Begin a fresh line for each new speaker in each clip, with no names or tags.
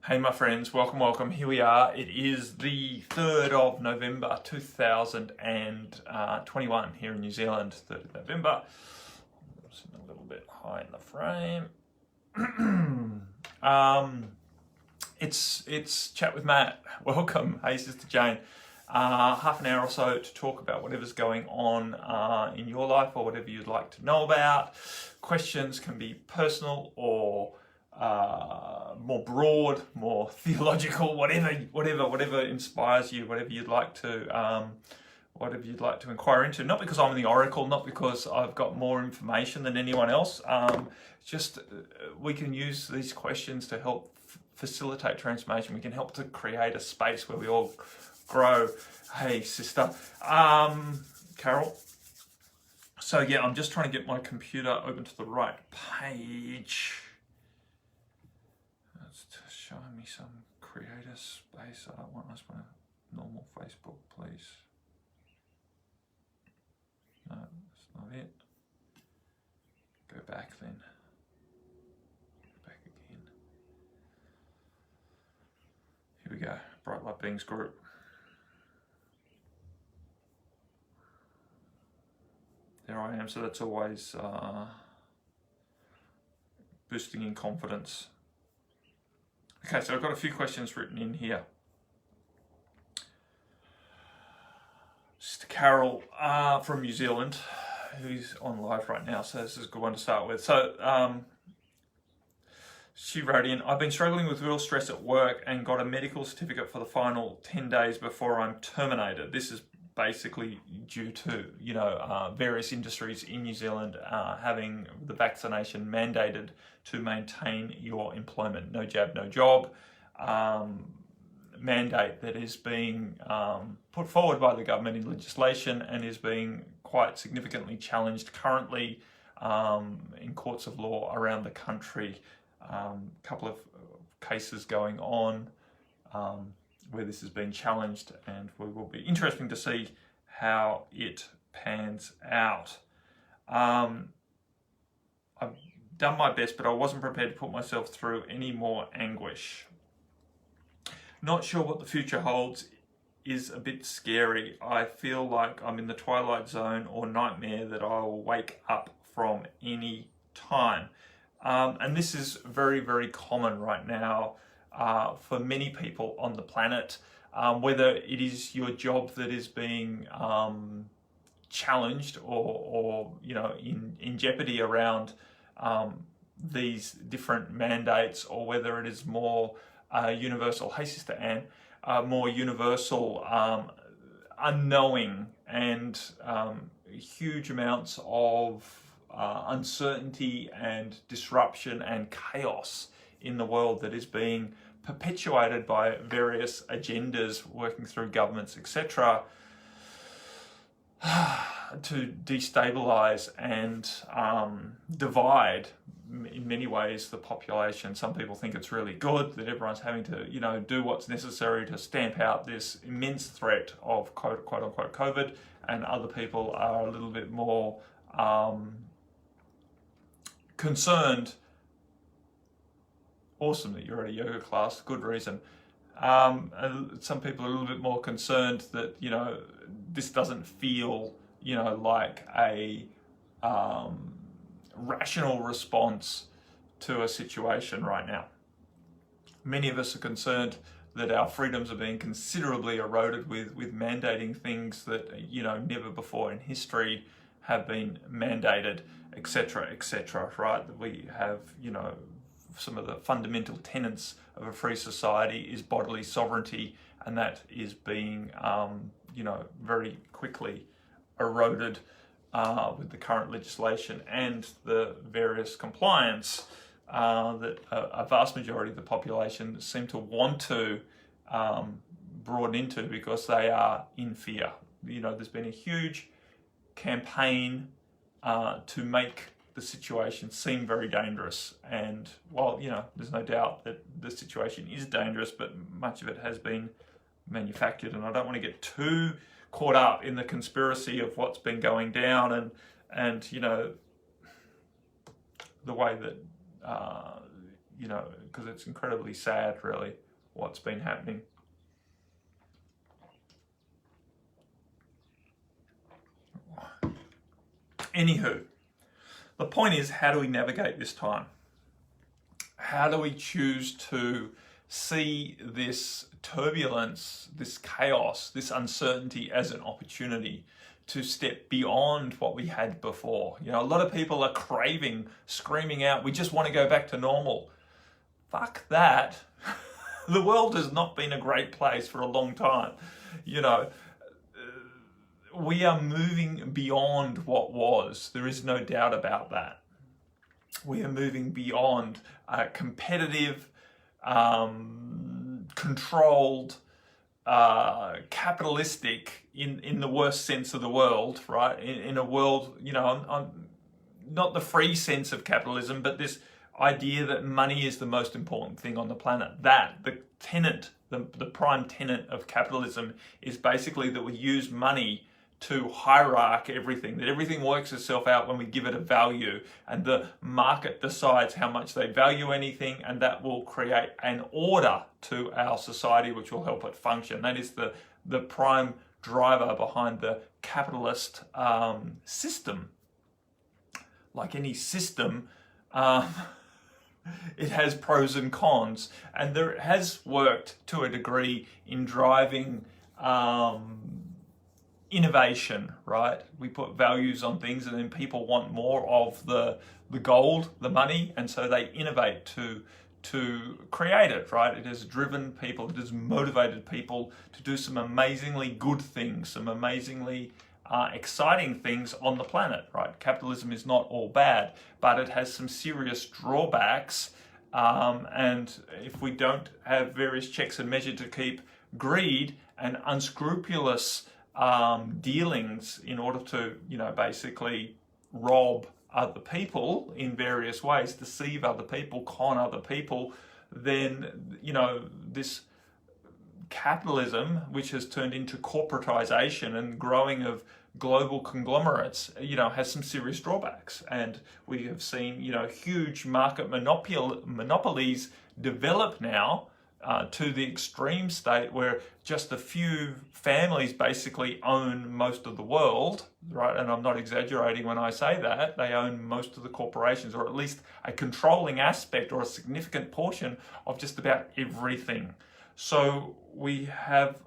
Hey my friends, welcome. Here we are. It is the 3rd of November 2021 here in New Zealand, 3rd of November. I'm sitting a little bit high in the frame. It's Chat with Matt. Welcome. Hey Sister Jane. Half an hour or so to talk about whatever's going on in your life or whatever you'd like to know about. Questions can be personal or more broad, more theological, whatever inspires you, whatever you'd like to inquire into. Not because I'm the oracle, not because I've got more information than anyone else. Just we can use these questions to help facilitate transformation. We can help to create a space where we all grow. Hey, sister, Carol. So yeah, I'm just trying to get my computer open to the right page. Showing me some creator space. I don't want a normal Facebook, please. No, that's not it. Go back then. Go back again. Here we go. Bright Light Beings group. There I am. So that's always boosting in confidence. Okay, so I've got a few questions written in here. Sister Carol from New Zealand, who's on live right now, so this is a good one to start with. So she wrote in, I've been struggling with real stress at work and got a medical certificate for the final 10 days before I'm terminated. This is basically due to, various industries in New Zealand having the vaccination mandated to maintain your employment. No jab, no job. Mandate that is being put forward by the government in legislation and is being quite significantly challenged currently in courts of law around the country. Couple of cases going on where this has been challenged, and we will be interesting to see how it pans out. I've done my best, but I wasn't prepared to put myself through any more anguish. Not sure what the future holds is a bit scary. I feel like I'm in the twilight zone or nightmare that I will wake up from any time. And this is very, very common right now for many people on the planet, whether it is your job that is being challenged or in jeopardy around these different mandates, or whether it is more universal, hey Sister Anne, more universal unknowing and huge amounts of uncertainty and disruption and chaos in the world that is being perpetuated by various agendas working through governments, etc., to destabilize and divide in many ways the population. Some people think it's really good that everyone's having to do what's necessary to stamp out this immense threat of quote unquote COVID, and other people are a little bit more concerned. Awesome that you're at a yoga class, good reason. Some people are a little bit more concerned that this doesn't feel like a rational response to a situation right now. Many of us are concerned that our freedoms are being considerably eroded with mandating things that never before in history have been mandated, etc., right? That we have some of the fundamental tenets of a free society is bodily sovereignty, and that is being very quickly eroded with the current legislation and the various compliance that a vast majority of the population seem to want to broaden into because they are in fear. There's been a huge campaign to make the situation seem very dangerous, and while there's no doubt that the situation is dangerous, but much of it has been manufactured, and I don't want to get too caught up in the conspiracy of what's been going down and the way that because it's incredibly sad, really, what's been happening. Anywho, the point is, how do we navigate this time? How do we choose to see this turbulence, this chaos, this uncertainty as an opportunity to step beyond what we had before? A lot of people are craving, screaming out, we just want to go back to normal. Fuck that. The world has not been a great place for a long time. We are moving beyond what was. There is no doubt about that. We are moving beyond competitive, controlled, capitalistic, in the worst sense of the world, right? In a world, not the free sense of capitalism, but this idea that money is the most important thing on the planet. The prime tenet of capitalism is basically that we use money to hierarchy everything, that everything works itself out when we give it a value, and the market decides how much they value anything, and that will create an order to our society which will help it function. That is the prime driver behind the capitalist system. Like any system, it has pros and cons, and there has worked to a degree in driving innovation, right? We put values on things, and then people want more of the gold, the money, and so they innovate to create it, right? It has driven people, it has motivated people to do some amazingly good things, some amazingly exciting things on the planet, right? Capitalism is not all bad, but it has some serious drawbacks, and if we don't have various checks and measures to keep greed and unscrupulous dealings in order to, basically rob other people in various ways, deceive other people, con other people, then, this capitalism, which has turned into corporatization and growing of global conglomerates, has some serious drawbacks. And we have seen, huge market monopolies develop now, to the extreme state where just a few families basically own most of the world, right? And I'm not exaggerating when I say that. They own most of the corporations, or at least a controlling aspect or a significant portion of just about everything. So we have,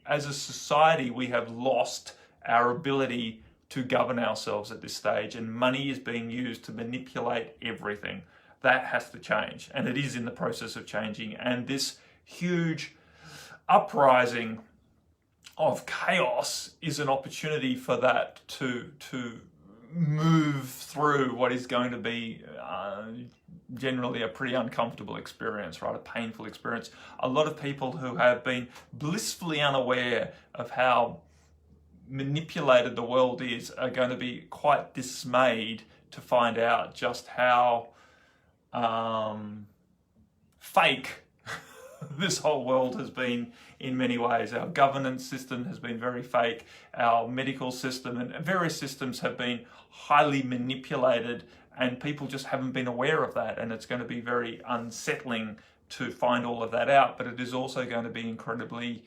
as a society, we have lost our ability to govern ourselves at this stage, and money is being used to manipulate everything. That has to change, and it is in the process of changing. And this huge uprising of chaos is an opportunity for that to move through what is going to be generally a pretty uncomfortable experience, right? A painful experience. A lot of people who have been blissfully unaware of how manipulated the world is are going to be quite dismayed to find out just how fake this whole world has been in many ways. Our governance system has been very fake. Our medical system and various systems have been highly manipulated, and people just haven't been aware of that. And it's going to be very unsettling to find all of that out, but it is also going to be incredibly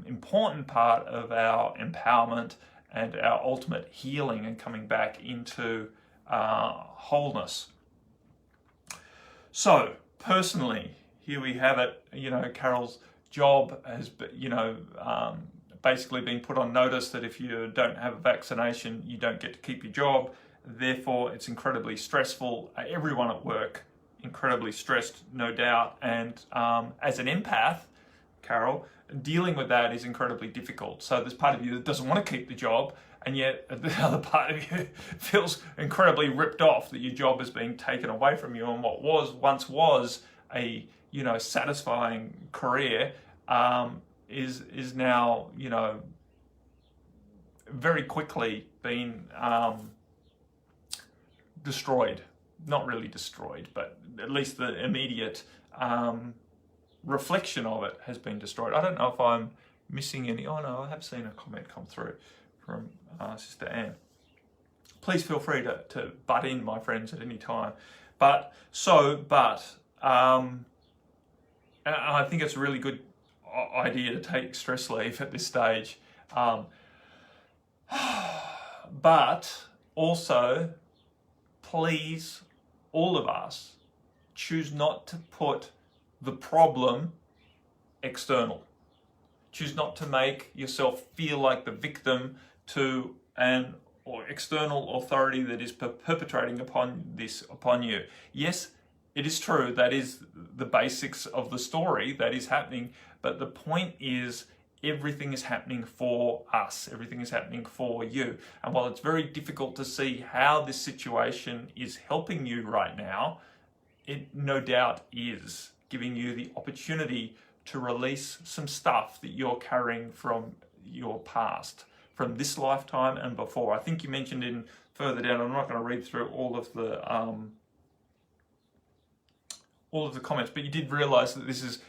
important part of our empowerment and our ultimate healing and coming back into wholeness. So personally, here we have it. Carol's job has, basically been put on notice that if you don't have a vaccination, you don't get to keep your job. Therefore, it's incredibly stressful. Everyone at work, incredibly stressed, no doubt. And as an empath, Carol, dealing with that is incredibly difficult. So there's part of you that doesn't want to keep the job, and yet the other part of you feels incredibly ripped off that your job is being taken away from you, and what once was a satisfying career is now very quickly being destroyed. Not really destroyed, but at least the immediate reflection of it has been destroyed. I don't know if I'm missing any. Oh no, I have seen a comment come through from Sister Anne. Please feel free to butt in, my friends, at any time. But I think it's a really good idea to take stress leave at this stage. But also, please, all of us, choose not to put the problem external. Choose not to make yourself feel like the victim to an or external authority that is perpetrating upon you. Yes, it is true, that is the basics of the story that is happening, but the point is everything is happening for us, everything is happening for you. And while it's very difficult to see how this situation is helping you right now, it no doubt is giving you the opportunity to release some stuff that you're carrying from your past, from this lifetime and before. I think you mentioned in further down, I'm not going to read through all of the comments, but you did realize that this is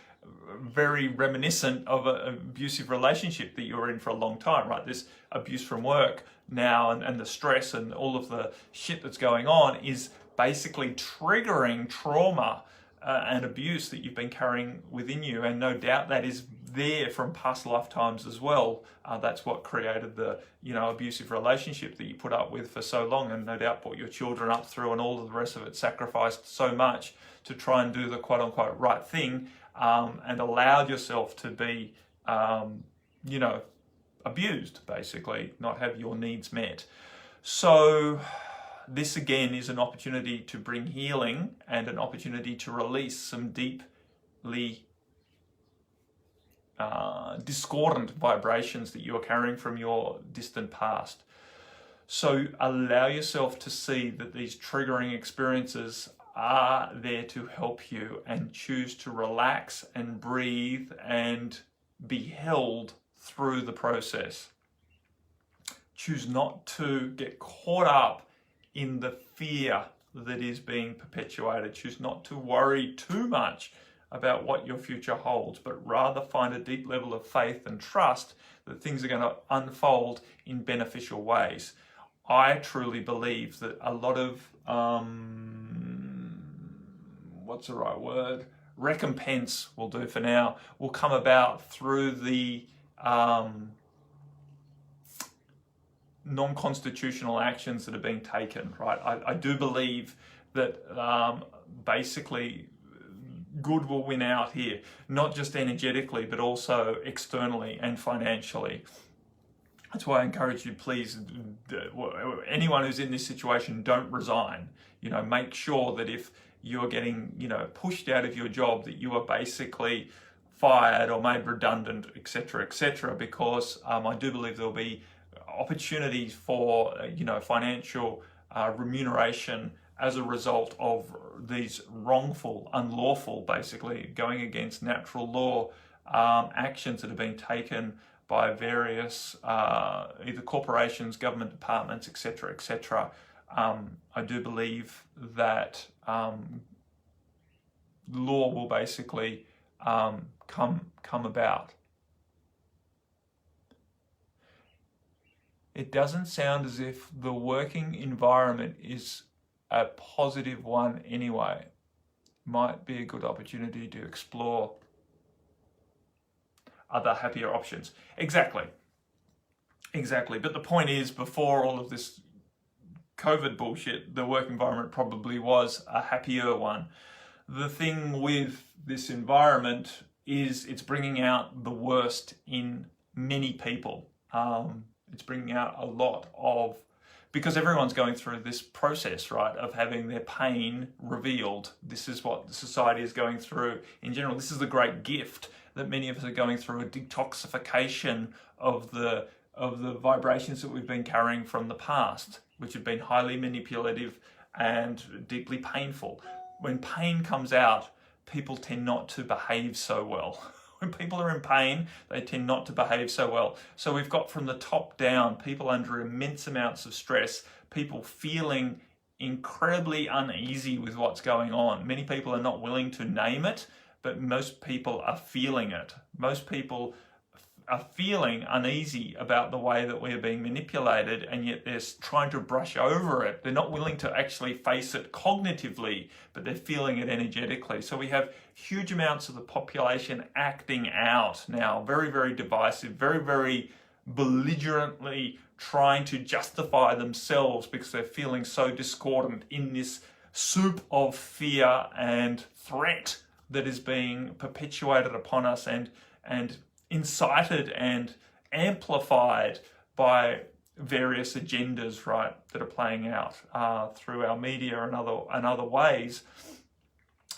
very reminiscent of an abusive relationship that you were in for a long time, right? This abuse from work now and the stress and all of the shit that's going on is basically triggering trauma and abuse that you've been carrying within you, and no doubt that is there from past lifetimes as well. That's what created the abusive relationship that you put up with for so long, and no doubt brought your children up through, and all of the rest of it, sacrificed so much to try and do the quote-unquote right thing, and allowed yourself to be abused, basically, not have your needs met. So this again is an opportunity to bring healing and an opportunity to release some deeply discordant vibrations that you are carrying from your distant past. So allow yourself to see that these triggering experiences are there to help you, and choose to relax and breathe and be held through the process. Choose not to get caught up in the fear that is being perpetuated. Choose not to worry too much about what your future holds, but rather find a deep level of faith and trust that things are going to unfold in beneficial ways. I truly believe that a lot of, recompense will do for now, will come about through the non-constitutional actions that are being taken, right? I do believe that basically good will win out here, not just energetically, but also externally and financially. That's why I encourage you, please, anyone who's in this situation, don't resign. Make sure that if you're getting, pushed out of your job, that you are basically fired or made redundant, etc., because I do believe there'll be opportunities for, financial remuneration as a result of these wrongful, unlawful, basically going against natural law actions that have been taken by various either corporations, government departments, etc. I do believe that law will basically come about. It doesn't sound as if the working environment is a positive one anyway. Might be a good opportunity to explore other happier options. Exactly. But the point is, before all of this COVID bullshit, the work environment probably was a happier one. The thing with this environment is it's bringing out the worst in many people. It's bringing out a lot of, because everyone's going through this process, right, of having their pain revealed. This is what the society is going through in general. This is the great gift that many of us are going through, a detoxification of the vibrations that we've been carrying from the past, which have been highly manipulative and deeply painful. When pain comes out, people tend not to behave so well. When people are in pain, they tend not to behave so well. So we've got from the top down, people under immense amounts of stress, people feeling incredibly uneasy with what's going on. Many people are not willing to name it, but most people are feeling it. Most people are feeling uneasy about the way that we are being manipulated, and yet they're trying to brush over it. They're not willing to actually face it cognitively, but they're feeling it energetically. So we have huge amounts of the population acting out now, very, very divisive, very, very belligerently trying to justify themselves because they're feeling so discordant in this soup of fear and threat that is being perpetuated upon us and incited and amplified by various agendas, right, that are playing out through our media and other ways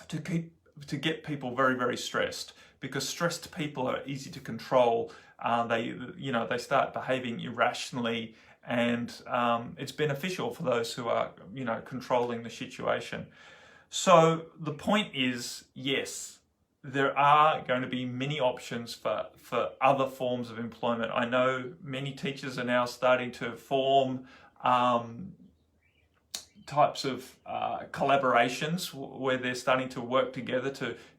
to get people very, very stressed, because stressed people are easy to control. They start behaving irrationally, and it's beneficial for those who are controlling the situation. So the point is, yes, there are going to be many options for other forms of employment. I know many teachers are now starting to form types of collaborations where they're starting to work together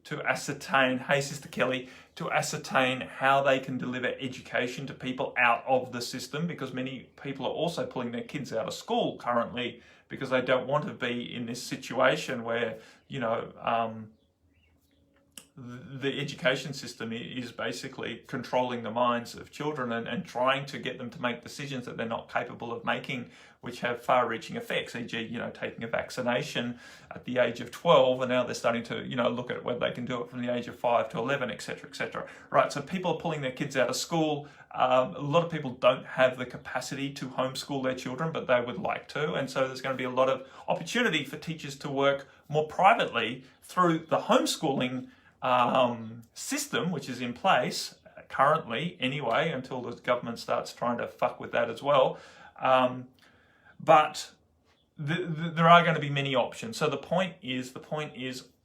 to ascertain, hey Sister Kelly, to ascertain how they can deliver education to people out of the system, because many people are also pulling their kids out of school currently because they don't want to be in this situation where, the education system is basically controlling the minds of children and trying to get them to make decisions that they're not capable of making, which have far-reaching effects, e.g., taking a vaccination at the age of 12, and now they're starting to, look at whether they can do it from the age of 5 to 11, etc., etc. Right, so people are pulling their kids out of school. A lot of people don't have the capacity to homeschool their children, but they would like to, and so there's going to be a lot of opportunity for teachers to work more privately through the homeschooling system, which is in place currently anyway, until the government starts trying to fuck with that as well. But there are going to be many options. So the point is,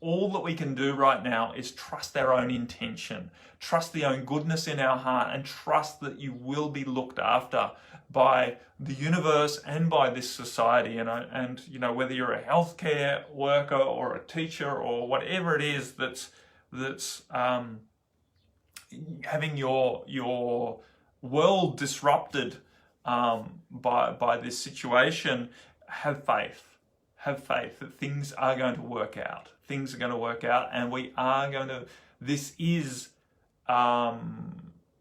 all that we can do right now is trust our own intention, trust the own goodness in our heart, and trust that you will be looked after by the universe and by this society. And whether you're a healthcare worker or a teacher or whatever it is that's having your world disrupted by this situation, have faith that things are going to work out. Things are going to work out, and we are going to. This is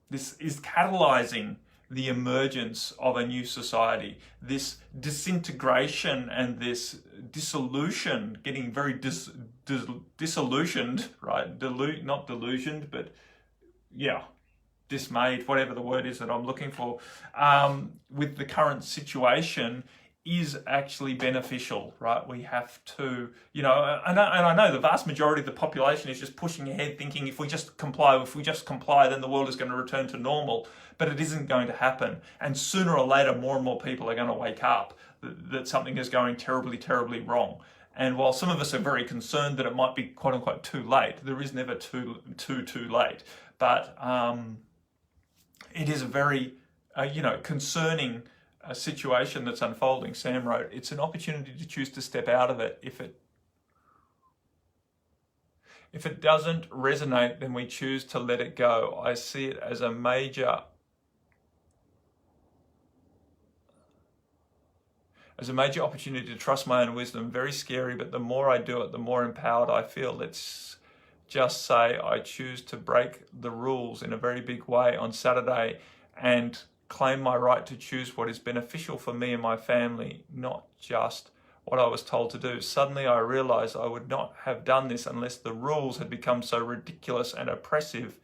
catalyzing the emergence of a new society. This disintegration and this dissolution, getting very disillusioned, right? Not delusioned, but yeah, dismayed, whatever the word is that I'm looking for, with the current situation is actually beneficial, right? We have to, and I know the vast majority of the population is just pushing ahead thinking if we just comply, then the world is going to return to normal. But it isn't going to happen. And sooner or later, more and more people are going to wake up that something is going terribly, terribly wrong. And while some of us are very concerned that it might be quote unquote too late, there is never too late. But it is a very, concerning situation that's unfolding. Sam wrote, it's an opportunity to choose to step out of it. If it doesn't resonate, then we choose to let it go. I see it as a major opportunity to trust my own wisdom. Very scary, but the more I do it, the more empowered I feel. Let's just say I choose to break the rules in a very big way on Saturday and claim my right to choose what is beneficial for me and my family, not just what I was told to do. Suddenly I realized I would not have done this unless the rules had become so ridiculous and oppressive.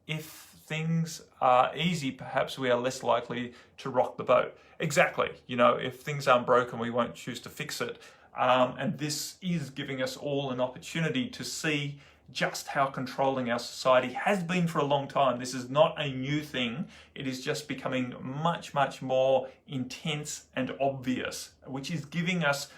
If things are easy, perhaps we are less likely to rock the boat. Exactly. If things aren't broken, we won't choose to fix it. And this is giving us all an opportunity to see just how controlling our society has been for a long time. This is not a new thing. It is just becoming much, much more intense and obvious, which is giving us,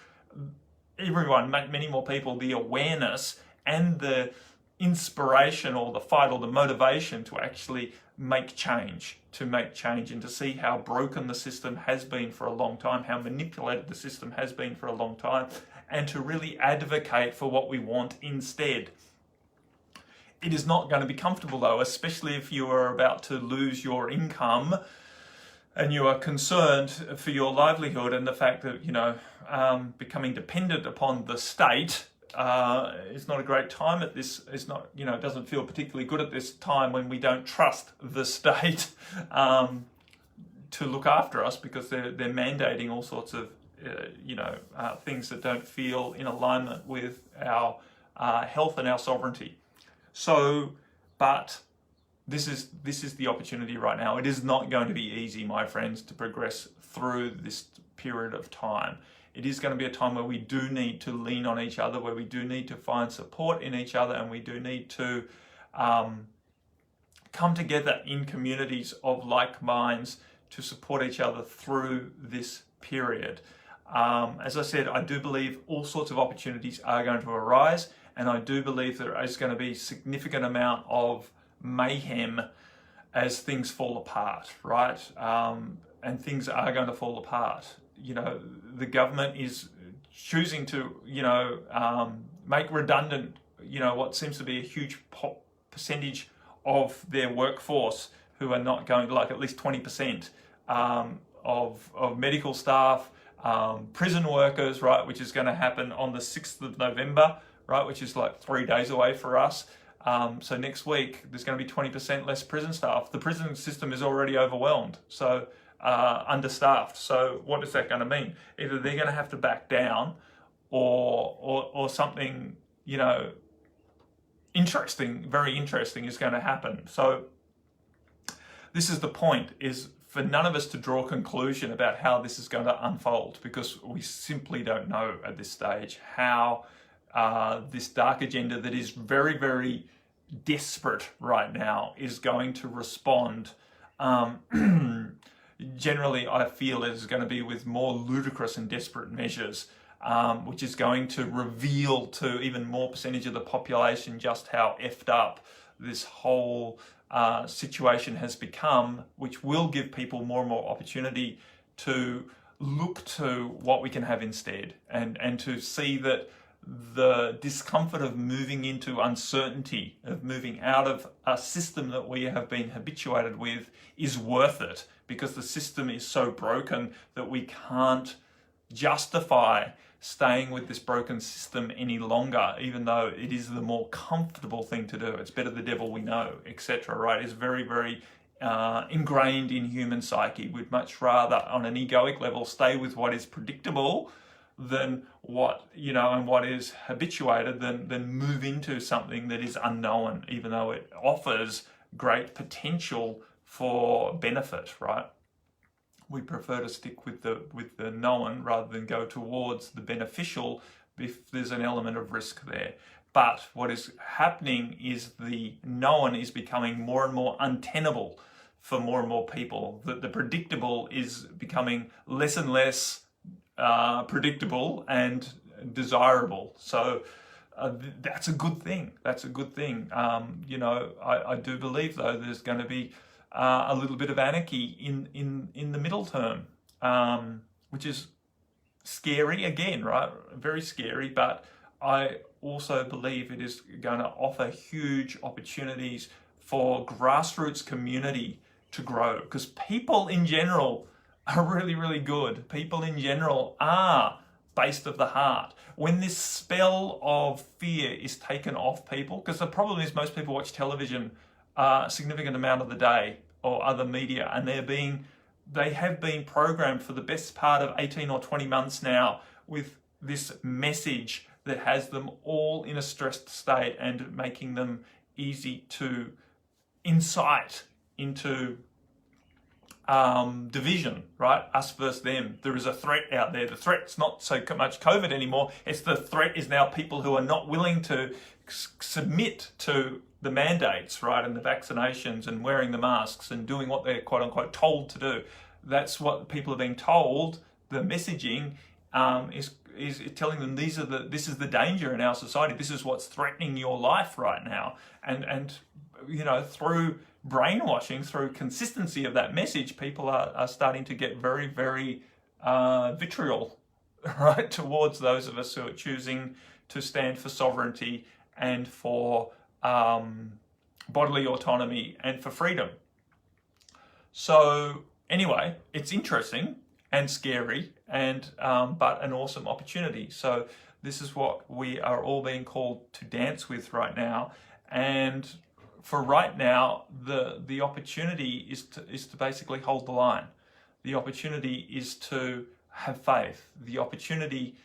everyone, many more people, the awareness and the inspiration or the fight or the motivation to actually make change and to see how broken the system has been for a long time, how manipulated the system has been for a long time, and to really advocate for what we want instead. It is not going to be comfortable though, especially if you are about to lose your income and you are concerned for your livelihood, and the fact that, becoming dependent upon the state is not a great time at this. It's not, it doesn't feel particularly good at this time when we don't trust the state to look after us, because they're mandating all sorts of things that don't feel in alignment with our health and our sovereignty. So, but this is the opportunity right now. It is not going to be easy, my friends, to progress through this period of time. It is going to be a time where we do need to lean on each other, where we do need to find support in each other, and we do need to come together in communities of like minds to support each other through this period. As I said, I do believe all sorts of opportunities are going to arise, and I do believe there is going to be a significant amount of mayhem as things fall apart, right? And things are going to fall apart. The government is choosing to, make redundant, what seems to be a huge percentage of their workforce who are not going, like at least 20% of medical staff, prison workers, right, which is going to happen on the 6th of November, right, which is like 3 days away for us. So next week, there's going to be 20% less prison staff. The prison system is already overwhelmed, so understaffed. So what is that going to mean? Either they're going to have to back down, or something, very interesting is going to happen. So this is the point, is for none of us to draw a conclusion about how this is going to unfold, because we simply don't know at this stage how this dark agenda that is very, very desperate right now is going to respond. Generally, I feel it is going to be with more ludicrous and desperate measures, which is going to reveal to even more percentage of the population just how effed up this whole situation has become, which will give people more and more opportunity to look to what we can have instead, and to see that the discomfort of moving into uncertainty, of moving out of a system that we have been habituated with, is worth it, because the system is so broken that we can't justify staying with this broken system any longer, even though it is the more comfortable thing to do. It's better the devil we know, etc. Right? It's very, very ingrained in human psyche. We'd much rather, on an egoic level, stay with what is predictable than what, and what is habituated, than move into something that is unknown, even though it offers great potential for benefit, right? We prefer to stick with the known rather than go towards the beneficial if there's an element of risk there. But what is happening is the known is becoming more and more untenable for more and more people. That the predictable is becoming less and less predictable and desirable. So that's a good thing. That's a good thing. I do believe, though, there's going to be a little bit of anarchy in the middle term, which is scary again, right? Very scary, but I also believe it is going to offer huge opportunities for grassroots community to grow, because people in general are really, really good. People in general are based of the heart. When this spell of fear is taken off people, because the problem is most people watch television a significant amount of the day, or other media, and they have been programmed for the best part of 18 or 20 months now with this message that has them all in a stressed state and making them easy to incite into division, right? Us versus them. There is a threat out there. The threat's not so much COVID anymore. It's the threat is now people who are not willing to submit to the mandates, right, and the vaccinations and wearing the masks and doing what they're quote unquote told to do. That's what people are being told. The messaging is telling them this is the danger in our society. This is what's threatening your life right now. And through brainwashing, through consistency of that message, people are starting to get very, very vitriol, right, towards those of us who are choosing to stand for sovereignty and for bodily autonomy and for freedom. So anyway, it's interesting and scary, and but an awesome opportunity. So this is what we are all being called to dance with right now. And for right now, the opportunity is to basically hold the line. The opportunity is to have faith. The opportunity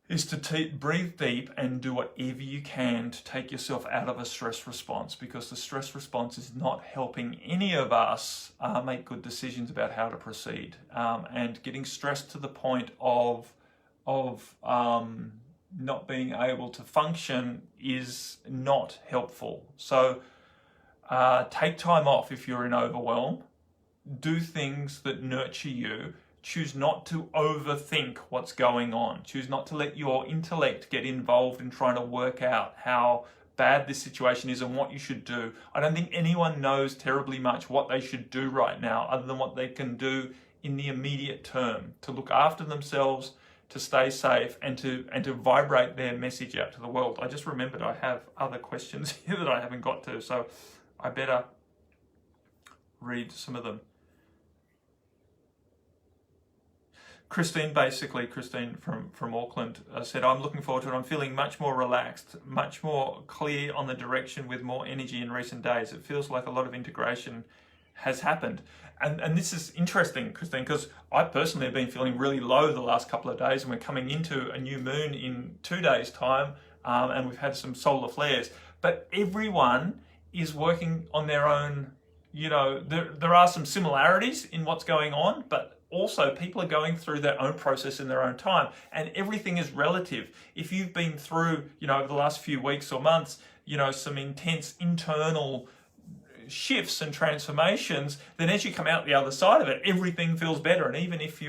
is to breathe deep and do whatever you can to take yourself out of a stress response, because the stress response is not helping any of us make good decisions about how to proceed. And getting stressed to the point of not being able to function is not helpful. So take time off if you're in overwhelm. Do things that nurture you. Choose not to overthink what's going on. Choose not to let your intellect get involved in trying to work out how bad this situation is and what you should do. I don't think anyone knows terribly much what they should do right now, other than what they can do in the immediate term to look after themselves, to stay safe, and to vibrate their message out to the world. I just remembered I have other questions here that I haven't got to, so I better read some of them. Christine from Auckland said, I'm looking forward to it. I'm feeling much more relaxed, much more clear on the direction, with more energy in recent days. It feels like a lot of integration has happened. And this is interesting, Christine, because I personally have been feeling really low the last couple of days, and we're coming into a new moon in 2 days' time, and we've had some solar flares. But everyone is working on their own, there are some similarities in what's going on, but also people are going through their own process in their own time, and everything is relative. If you've been through, over the last few weeks or months, some intense internal shifts and transformations, then as you come out the other side of it, everything feels better. And even if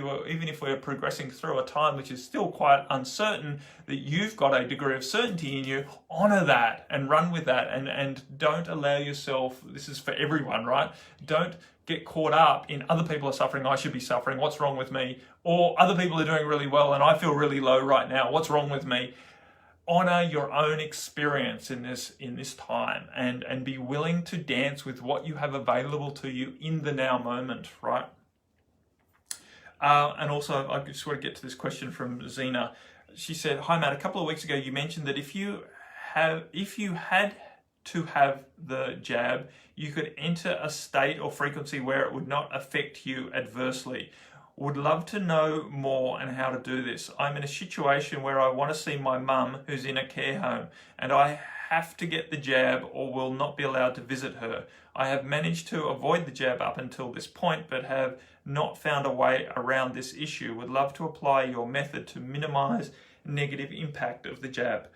we're progressing through a time which is still quite uncertain, that you've got a degree of certainty in you, honor that and run with that, and don't allow yourself, this is for everyone, right? Don't get caught up in other people are suffering, I should be suffering, what's wrong with me? Or other people are doing really well and I feel really low right now, what's wrong with me? Honor your own experience in this time, and be willing to dance with what you have available to you in the now moment, right? And also, I just want to get to this question from Zena. She said, "Hi Matt, a couple of weeks ago you mentioned that if you had to have the jab, you could enter a state or frequency where it would not affect you adversely. Would love to know more and how to do this. I'm in a situation where I want to see my mum who's in a care home, and I have to get the jab or will not be allowed to visit her. I have managed to avoid the jab up until this point, but have not found a way around this issue. Would love to apply your method to minimize negative impact of the jab."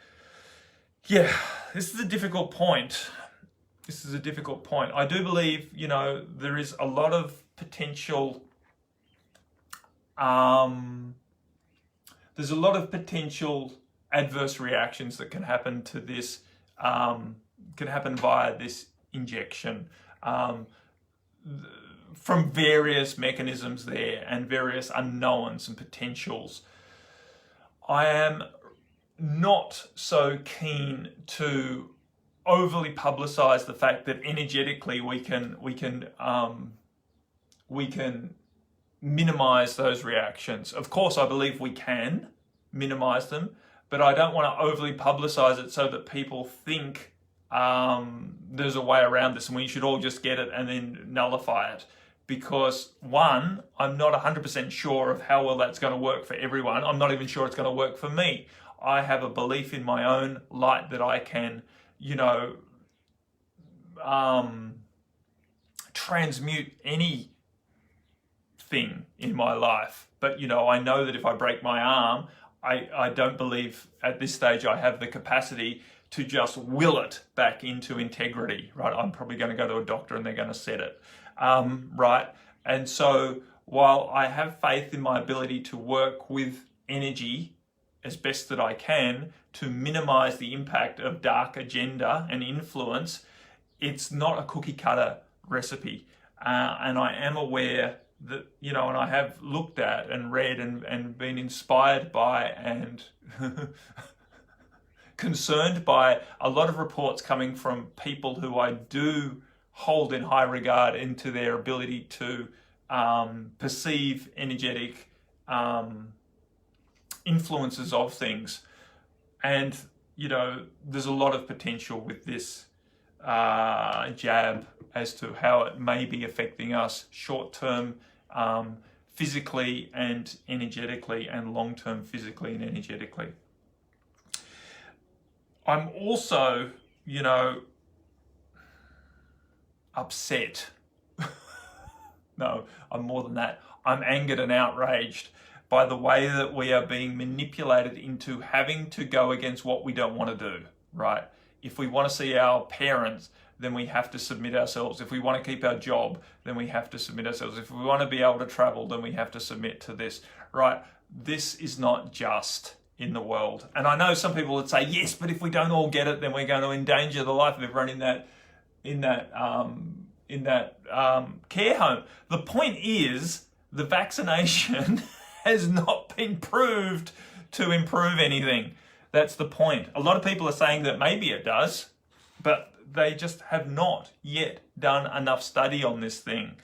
Yeah, this is a difficult point. I do believe, there is a lot of potential there's a lot of potential adverse reactions that can happen to this, can happen via this injection, from various mechanisms there and various unknowns and potentials. I am not so keen to overly publicize the fact that energetically we can minimize those reactions. Of course, I believe we can minimize them, but I don't want to overly publicize it so that people think there's a way around this and we should all just get it and then nullify it. Because one, I'm not 100% sure of how well that's going to work for everyone. I'm not even sure it's going to work for me. I have a belief in my own light that I can, transmute any thing in my life. But I know that if I break my arm, I don't believe at this stage I have the capacity to just will it back into integrity, right? I'm probably going to go to a doctor and they're going to set it, right? And so while I have faith in my ability to work with energy as best that I can to minimize the impact of dark agenda and influence, it's not a cookie cutter recipe. And I am aware that, and I have looked at and read and been inspired by and concerned by a lot of reports coming from people who I do hold in high regard into their ability to perceive energetic influences of things. And, there's a lot of potential with this jab as to how it may be affecting us short-term physically and energetically, and long-term physically and energetically. I'm also, upset. No, I'm more than that. I'm angered and outraged by the way that we are being manipulated into having to go against what we don't want to do, right? If we want to see our parents, then we have to submit ourselves. If we want to keep our job, then we have to submit ourselves. If we want to be able to travel, then we have to submit to this, right? This is not just in the world. And I know some people would say, yes, but if we don't all get it, then we're going to endanger the life of everyone in that care home. The point is, the vaccination has not been proved to improve anything. That's the point. A lot of people are saying that maybe it does, but they just have not yet done enough study on this thing.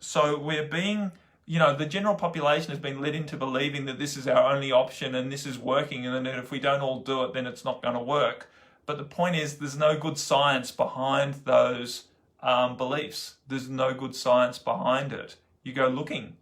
So we're being, the general population has been led into believing that this is our only option and this is working, and then if we don't all do it, then it's not going to work. But the point is, there's no good science behind those beliefs. There's no good science behind it. You go looking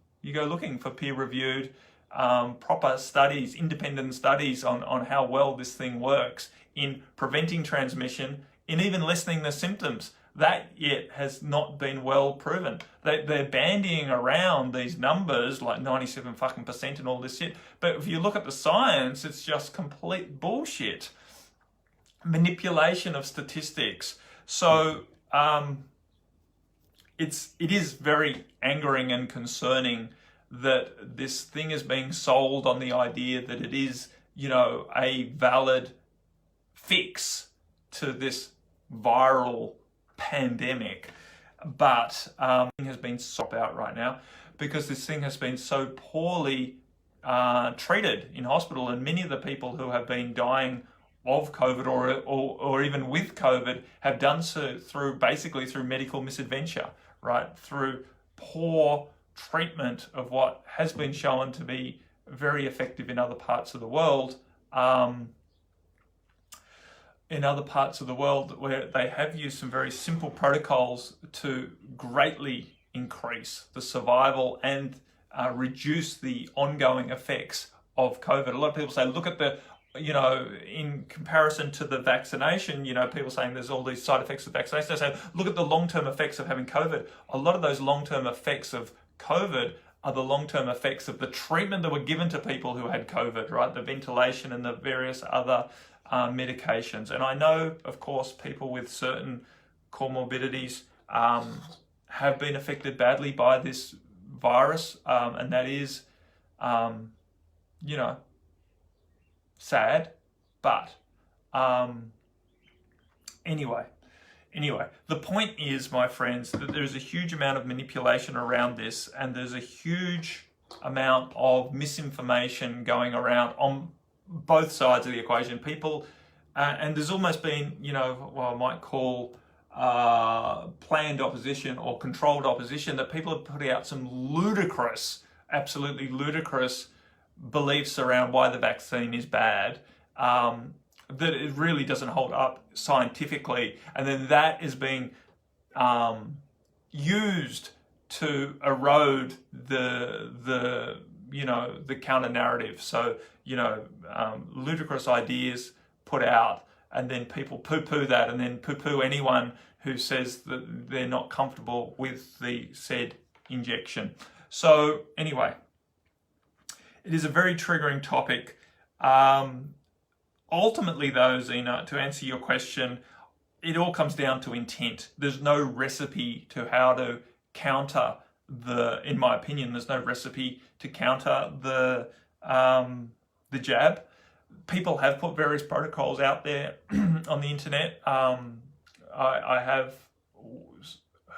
for peer-reviewed, proper studies, independent studies on how well this thing works in preventing transmission, in even lessening the symptoms. That yet has not been well proven. They're bandying around these numbers like 97% and all this shit. But if you look at the science, it's just complete bullshit. Manipulation of statistics. So it is very angering and concerning that this thing is being sold on the idea that it is, a valid fix to this viral pandemic. But it has been sold out right now because this thing has been so poorly treated in hospital, and many of the people who have been dying of COVID or even with COVID have done so through medical misadventure, right? Through poor treatment of what has been shown to be very effective in other parts of the world. In other parts of the world where they have used some very simple protocols to greatly increase the survival and reduce the ongoing effects of COVID. A lot of people say, look at the, in comparison to the vaccination, people saying there's all these side effects of vaccination. They say, look at the long-term effects of having COVID. A lot of those long-term effects of COVID are the long-term effects of the treatment that were given to people who had COVID, right? The ventilation and the various other medications. And I know, of course, people with certain comorbidities have been affected badly by this virus, and that is, sad. But anyway, the point is, my friends, that there's a huge amount of manipulation around this, and there's a huge amount of misinformation going around on both sides of the equation. People, and there's almost been, what I might call planned opposition or controlled opposition, that people have put out some absolutely ludicrous beliefs around why the vaccine is bad, that it really doesn't hold up scientifically, and then that is being used to erode the counter narrative. So ludicrous ideas put out, and then people poo-poo that, and then poo-poo anyone who says that they're not comfortable with the said injection. So anyway, it is a very triggering topic. Ultimately though, Zena, to answer your question, it all comes down to intent. There's no recipe to how to counter in my opinion, there's no recipe to counter the jab. People have put various protocols out there on the internet. I have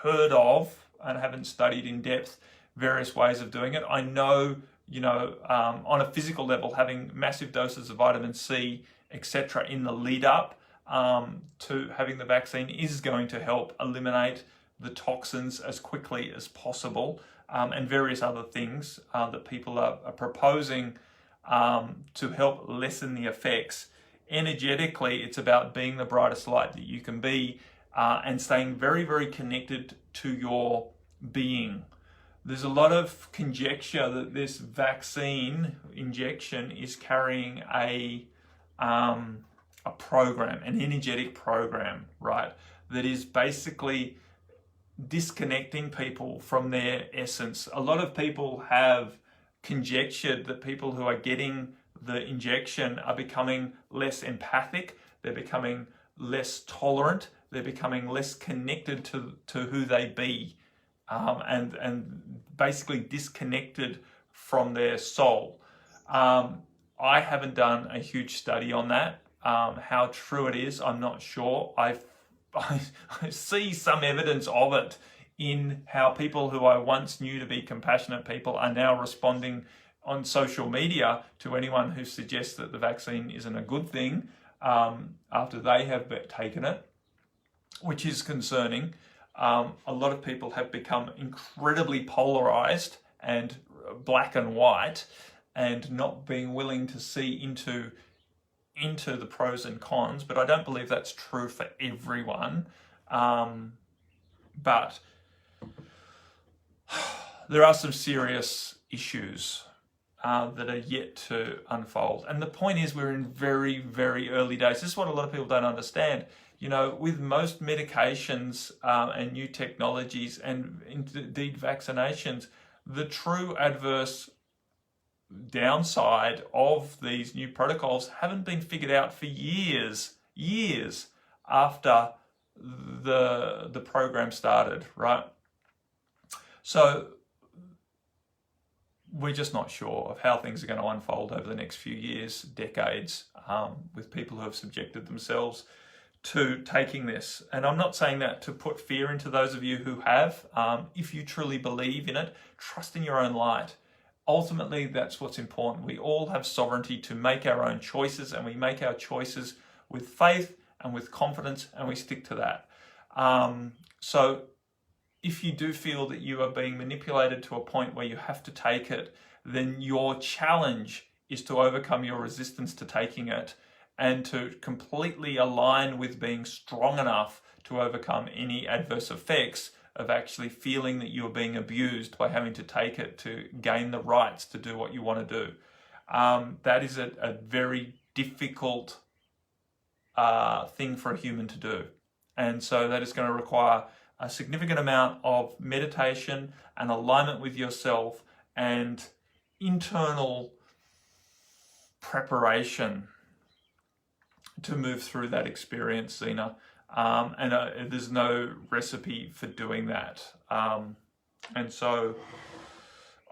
heard of, and haven't studied in depth, various ways of doing it. I know, on a physical level, having massive doses of vitamin C etc., in the lead up to having the vaccine is going to help eliminate the toxins as quickly as possible, and various other things that people are proposing to help lessen the effects. Energetically, it's about being the brightest light that you can be, and staying very, very connected to your being. There's a lot of conjecture that this vaccine injection is carrying a program, an energetic program, right? That is basically disconnecting people from their essence. A lot of people have conjectured that people who are getting the injection are becoming less empathic, they're becoming less tolerant, they're becoming less connected to who they be, and basically disconnected from their soul. I haven't done a huge study on that. How true it is, I'm not sure. I see some evidence of it in how people who I once knew to be compassionate people are now responding on social media to anyone who suggests that the vaccine isn't a good thing after they have taken it, which is concerning. A lot of people have become incredibly polarized and black and white, and not being willing to see into the pros and cons, but I don't believe that's true for everyone. But there are some serious issues that are yet to unfold. And the point is, we're in very, very early days. This is what a lot of people don't understand. You know, with most medications and new technologies and indeed vaccinations, the true adverse downside of these new protocols haven't been figured out for years after the program started, right? So we're just not sure of how things are going to unfold over the next few years, decades, with people who have subjected themselves to taking this. And I'm not saying that to put fear into those of you who have. If you truly believe in it, trust in your own light. Ultimately, that's what's important. We all have sovereignty to make our own choices, and we make our choices with faith and with confidence, and we stick to that. So if you do feel that you are being manipulated to a point where you have to take it, then your challenge is to overcome your resistance to taking it and to completely align with being strong enough to overcome any adverse effects of actually feeling that you are being abused by having to take it to gain the rights to do what you want to do. That is a very difficult thing for a human to do. And so that is going to require a significant amount of meditation and alignment with yourself and internal preparation to move through that experience, Zena. And there's no recipe for doing that. And so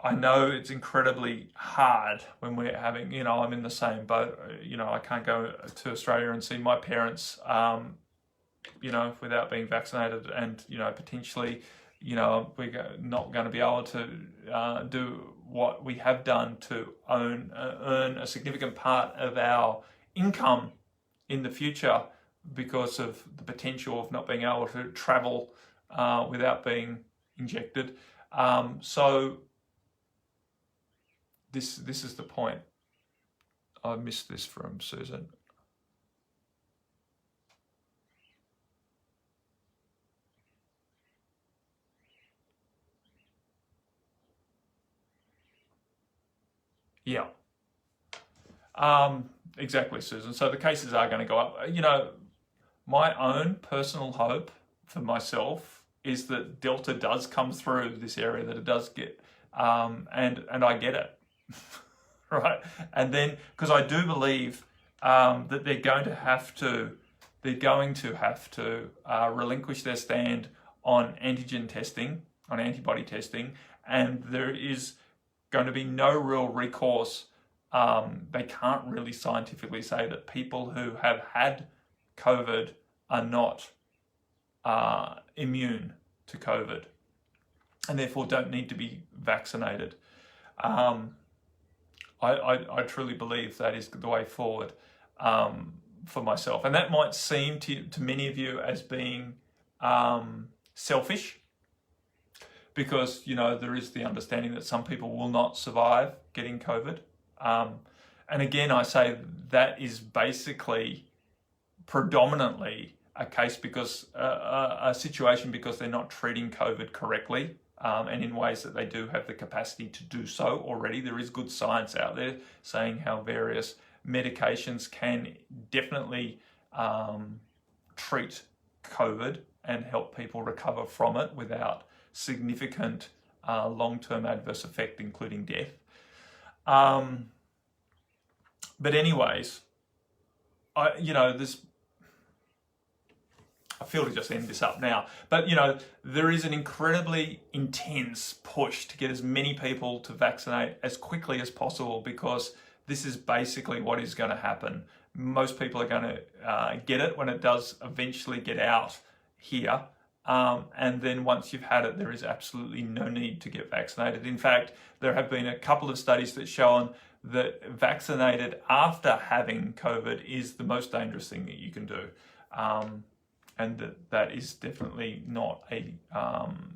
I know it's incredibly hard when we're having, I'm in the same boat. I can't go to Australia and see my parents, without being vaccinated, and, potentially, we're not going to be able to do what we have done to earn a significant part of our income in the future because of the potential of not being able to travel without being injected. So this is the point. I missed this from Susan. Yeah. Exactly, Susan. So the cases are going to go up. My own personal hope for myself is that Delta does come through this area, that it does get, and I get it, right? And then, because I do believe that they're going to have to relinquish their stand on antigen testing, on antibody testing, and there is going to be no real recourse. They can't really scientifically say that people who have had COVID are not immune to COVID and therefore don't need to be vaccinated. I truly believe that is the way forward. for myself. And that might seem to many of you as being selfish, because, you know, there is the understanding that some people will not survive getting COVID. And again, I say that is basically predominantly a case because a situation because they're not treating COVID correctly, and in ways that they do have the capacity to do so already. There is good science out there saying how various medications can definitely treat COVID and help people recover from it without significant long-term adverse effect, including death. But anyways, I feel to just end this up now. But, you know, there is an incredibly intense push to get as many people to vaccinate as quickly as possible, because this is basically what is going to happen. Most people are going to get it when it does eventually get out here. And then once you've had it, there is absolutely no need to get vaccinated. In fact, there have been a couple of studies that show that vaccinated after having COVID is the most dangerous thing that you can do. And that is definitely not a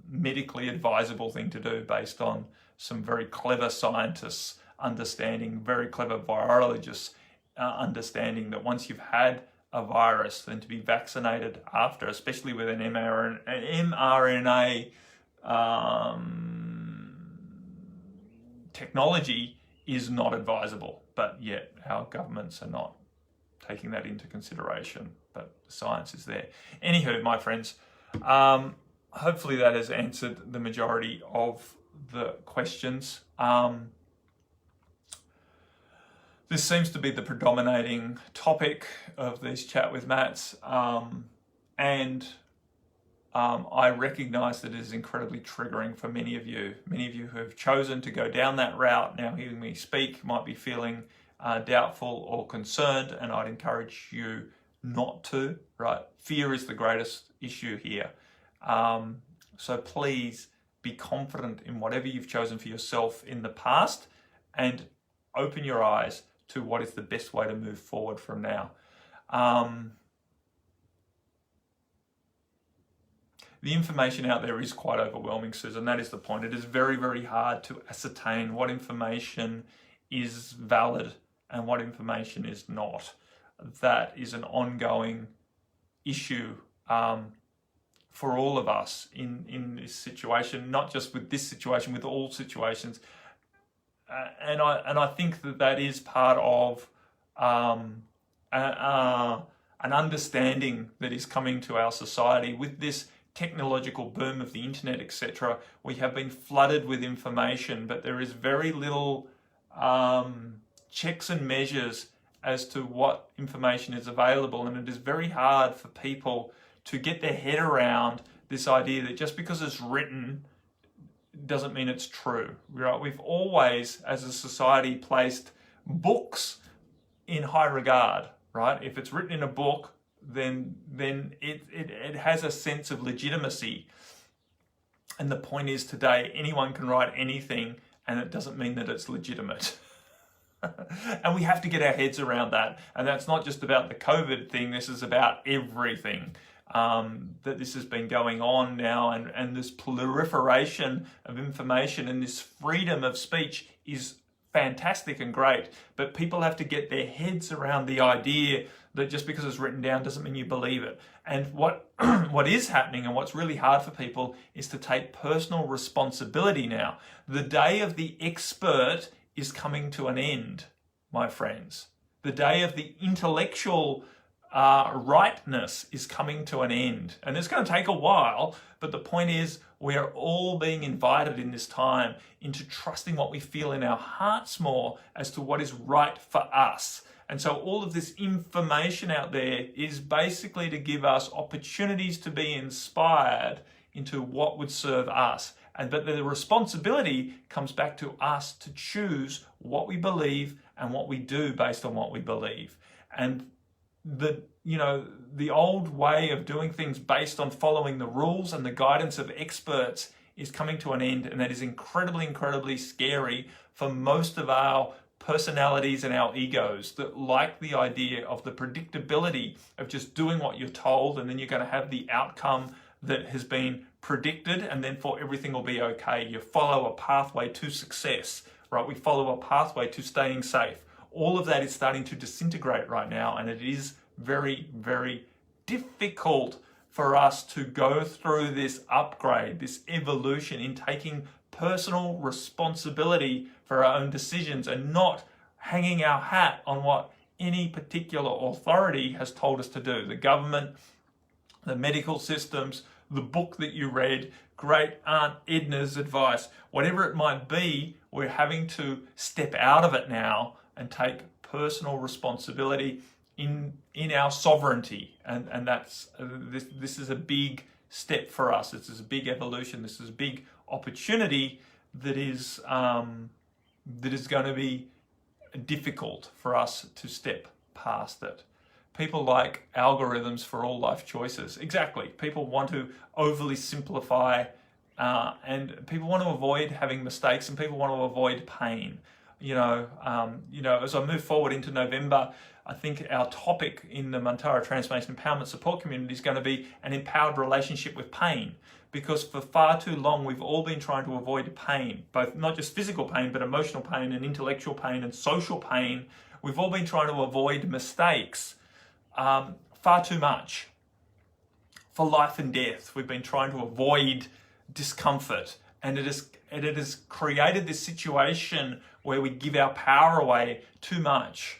medically advisable thing to do, based on some very clever scientists understanding, very clever virologists understanding that once you've had a virus, then to be vaccinated after, especially with an mRNA technology, is not advisable. But yet our governments are not taking that into consideration, but the science is there. Anywho, my friends, hopefully that has answered the majority of the questions. This seems to be the predominating topic of these Chat with Matts, and I recognise that it is incredibly triggering for many of you. Many of you who have chosen to go down that route, now hearing me speak, might be feeling doubtful or concerned, and I'd encourage you not to, right? Fear is the greatest issue here. So please be confident in whatever you've chosen for yourself in the past, and open your eyes to what is the best way to move forward from now. The information out there is quite overwhelming, Susan. That is the point. It is very, very hard to ascertain what information is valid and what information is not. That is an ongoing issue for all of us in this situation, not just with this situation, with all situations. And I think that is part of an understanding that is coming to our society with this technological boom of the internet, etc. We have been flooded with information, but there is very little checks and measures as to what information is available, and it is very hard for people to get their head around this idea that just because it's written doesn't mean it's true. Right? We've always, as a society, placed books in high regard. Right? If it's written in a book, then it has a sense of legitimacy. And the point is, today anyone can write anything, and it doesn't mean that it's legitimate. And we have to get our heads around that. And that's not just about the COVID thing. This is about everything. That this has been going on now, and this proliferation of information and this freedom of speech is fantastic and great, but people have to get their heads around the idea that just because it's written down doesn't mean you believe it. And what is happening, and what's really hard for people, is to take personal responsibility now. The day of the expert is coming to an end, my friends. The day of the intellectual rightness is coming to an end. And it's going to take a while, but the point is, we are all being invited in this time into trusting what we feel in our hearts more as to what is right for us. And so all of this information out there is basically to give us opportunities to be inspired into what would serve us. But the responsibility comes back to us to choose what we believe and what we do based on what we believe. And the old way of doing things based on following the rules and the guidance of experts is coming to an end, and that is incredibly, incredibly scary for most of our personalities and our egos that like the idea of the predictability of just doing what you're told, and then you're going to have the outcome that has been predicted, and then for everything will be okay. You follow a pathway to success, right? We follow a pathway to staying safe. All of that is starting to disintegrate right now, and it is very, very difficult for us to go through this upgrade, this evolution in taking personal responsibility for our own decisions and not hanging our hat on what any particular authority has told us to do. The government, the medical systems, the book that you read, great Aunt Edna's advice, whatever it might be, we're having to step out of it now and take personal responsibility in our sovereignty. And that's this is a big step for us. This is a big evolution. This is a big opportunity that is going to be difficult for us to step past it. People like algorithms for all life choices. Exactly. People want to overly simplify, and people want to avoid having mistakes, and people want to avoid pain. As I move forward into November, I think our topic in the ManTarA Transformation Empowerment Support Community is going to be an empowered relationship with pain. Because for far too long, we've all been trying to avoid pain, both not just physical pain, but emotional pain and intellectual pain and social pain. We've all been trying to avoid mistakes far too much. For life and death, we've been trying to avoid discomfort. And it has created this situation where we give our power away too much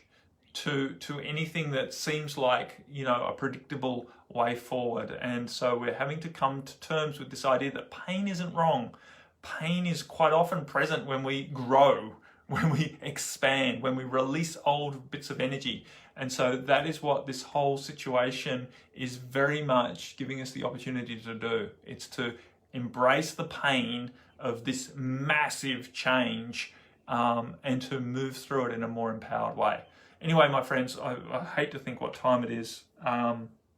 to anything that seems like, a predictable way forward. And so we're having to come to terms with this idea that pain isn't wrong. Pain is quite often present when we grow, when we expand, when we release old bits of energy. And so that is what this whole situation is very much giving us the opportunity to do. It's to embrace the pain of this massive change and to move through it in a more empowered way. Anyway, my friends, I hate to think what time it is.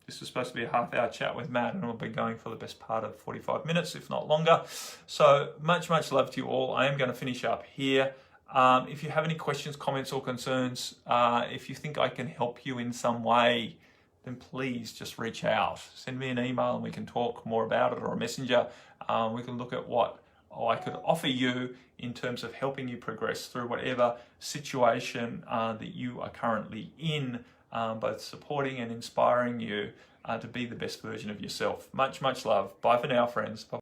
This was supposed to be a half-hour chat with Matt, and we'll be going for the best part of 45 minutes, if not longer. So much, much love to you all. I am going to finish up here. If you have any questions, comments, or concerns, if you think I can help you in some way, then please just reach out. Send me an email and we can talk more about it, or a messenger. We can look at what I could offer you in terms of helping you progress through whatever situation that you are currently in, both supporting and inspiring you to be the best version of yourself. Much, much love. Bye for now, friends. Bye.